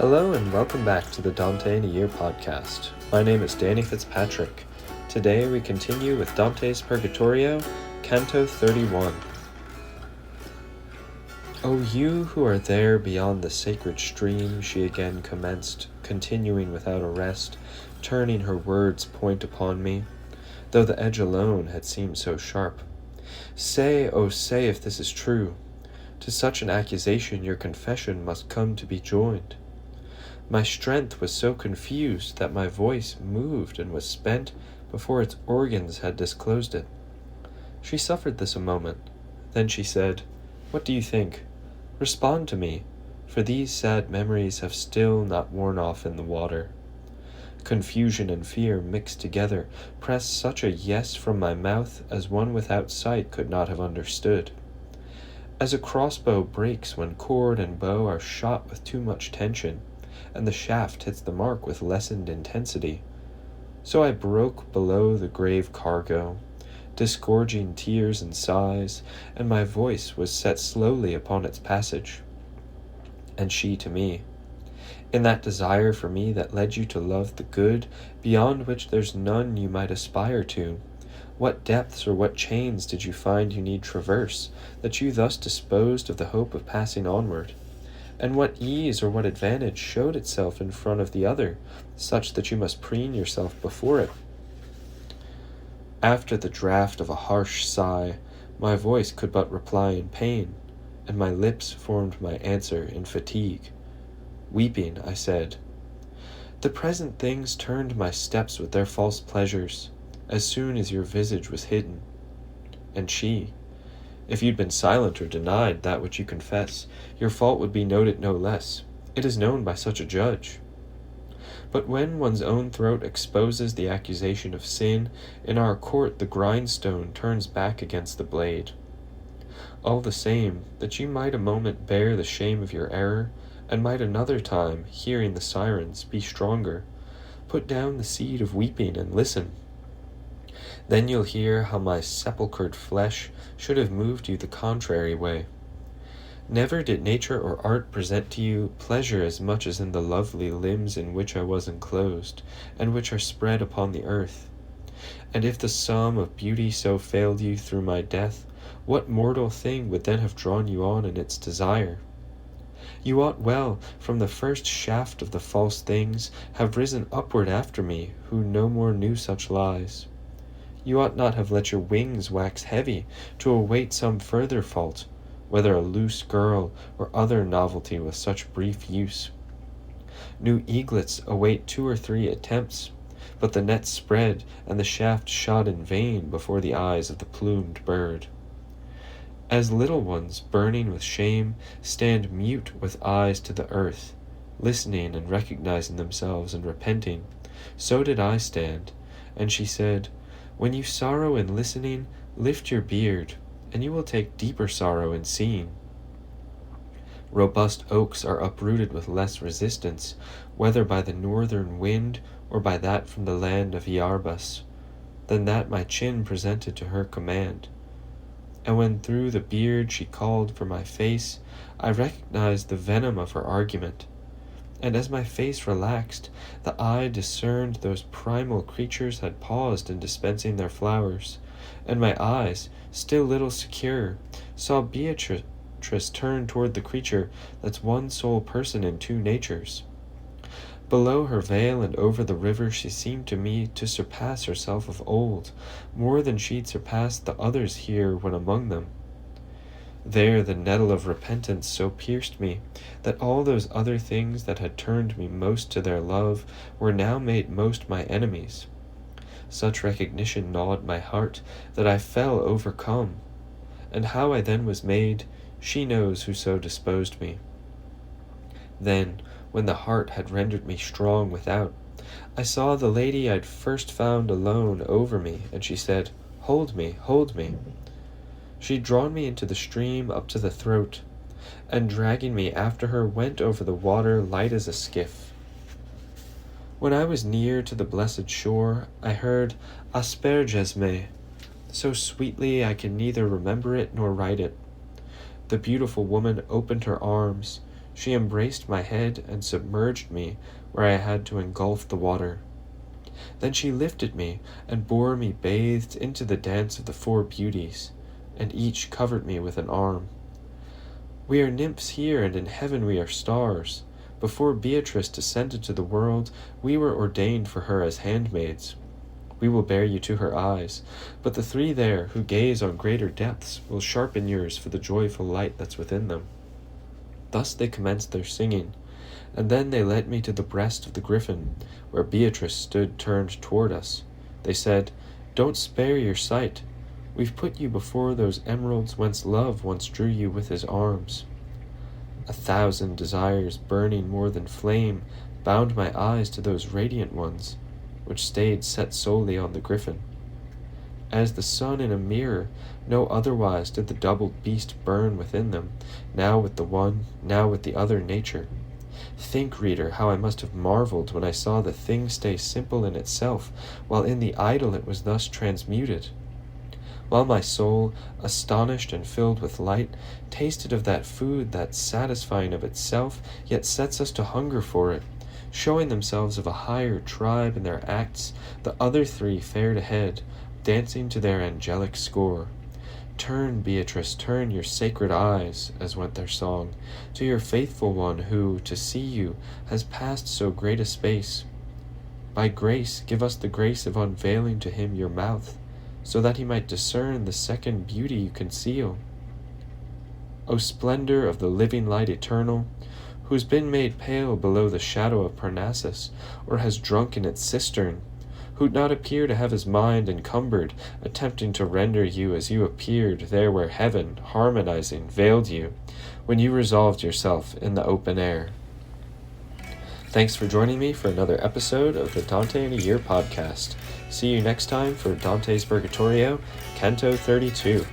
Hello and welcome back to the Dante in a Year podcast. My name is Danny Fitzpatrick. Today we continue with Dante's Purgatorio, Canto 31. O you who are there beyond the sacred stream, she again commenced, continuing without a rest, turning her words' point upon me, though the edge alone had seemed so sharp. Say, oh say if this is true. To such an accusation your confession must come to be joined. My strength was so confused that my voice moved and was spent before its organs had disclosed it. She suffered this a moment. Then she said, "What do you think? Respond to me, for these sad memories have still not worn off in the water." Confusion and fear mixed together pressed such a yes from my mouth as one without sight could not have understood. As a crossbow breaks when cord and bow are shot with too much tension, and the shaft hits the mark with lessened intensity, so I broke below the grave cargo, disgorging tears and sighs, and my voice was set slowly upon its passage. And she to me, "In that desire for me that led you to love the good, beyond which there's none you might aspire to, what depths or what chains did you find you need traverse, that you thus disposed of the hope of passing onward? And what ease or what advantage showed itself in front of the other, such that you must preen yourself before it?" After the draught of a harsh sigh, my voice could but reply in pain, and my lips formed my answer in fatigue. Weeping, I said, "The present things turned my steps with their false pleasures, as soon as your visage was hidden." And she, "If you'd been silent or denied that which you confess, your fault would be noted no less. It is known by such a judge. But when one's own throat exposes the accusation of sin, in our court the grindstone turns back against the blade. All the same, that you might a moment bear the shame of your error, and might another time, hearing the sirens, be stronger, put down the seed of weeping and listen. Then you'll hear how my sepulchred flesh should have moved you the contrary way. Never did nature or art present to you pleasure as much as in the lovely limbs in which I was enclosed, and which are spread upon the earth. And if the sum of beauty so failed you through my death, what mortal thing would then have drawn you on in its desire? You ought well, from the first shaft of the false things, have risen upward after me, who no more knew such lies. You ought not have let your wings wax heavy to await some further fault, whether a loose girl or other novelty with such brief use. New eaglets await 2 or 3 attempts, but the net spread and the shaft shot in vain before the eyes of the plumed bird. As little ones, burning with shame, stand mute with eyes to the earth, listening and recognizing themselves and repenting, so did I stand, and she said, "When you sorrow in listening, lift your beard, and you will take deeper sorrow in seeing. Robust oaks are uprooted with less resistance, whether by the northern wind or by that from the land of Iarbas, than that my chin presented to her command. And when through the beard she called for my face, I recognized the venom of her argument. And as my face relaxed, the eye discerned those primal creatures had paused in dispensing their flowers, and my eyes, still little secure, saw Beatrice turn toward the creature that's one sole person in 2 natures. Below her veil and over the river she seemed to me to surpass herself of old, more than she'd surpassed the others here when among them. There the nettle of repentance so pierced me, that all those other things that had turned me most to their love were now made most my enemies. Such recognition gnawed my heart, that I fell overcome, and how I then was made, she knows who so disposed me. Then, when the heart had rendered me strong without, I saw the lady I'd first found alone over me, and she said, "Hold me, hold me." She'd drawn me into the stream up to the throat, and dragging me after her went over the water light as a skiff. When I was near to the blessed shore, I heard "Asperges me," so sweetly I can neither remember it nor write it. The beautiful woman opened her arms, She embraced my head and submerged me where I had to engulf the water. Then she lifted me and bore me bathed into the dance of the four beauties, and each covered me with an arm. We are nymphs here, and in heaven we are stars. Before Beatrice descended to the world, we were ordained for her as handmaids. We will bear you to her eyes, but the three there who gaze on greater depths will sharpen yours for the joyful light that's within them. Thus they commenced their singing, and then they led me to the breast of the griffin, where Beatrice stood turned toward us. They said, "Don't spare your sight. We've put you before those emeralds whence love once drew you with his arms." 1,000 desires burning more than flame bound my eyes to those radiant ones, which stayed set solely on the griffin. As the sun in a mirror, no otherwise did the doubled beast burn within them, now with the one, now with the other nature. Think, reader, how I must have marveled when I saw the thing stay simple in itself, while in the idol it was thus transmuted. While my soul, astonished and filled with light, tasted of that food that's satisfying of itself, yet sets us to hunger for it, showing themselves of a higher tribe in their acts, the other three fared ahead, dancing to their angelic score. "Turn, Beatrice, turn your sacred eyes," as went their song, "to your faithful one who, to see you, has passed so great a space. By grace, give us the grace of unveiling to him your mouth, so that he might discern the second beauty you conceal. O splendor of the living light eternal, who's been made pale below the shadow of Parnassus, or has drunk in its cistern, who'd not appear to have his mind encumbered, attempting to render you as you appeared there where heaven, harmonizing, veiled you, when you resolved yourself in the open air." Thanks for joining me for another episode of the Dante in a Year podcast. See you next time for Dante's Purgatorio, Canto 32.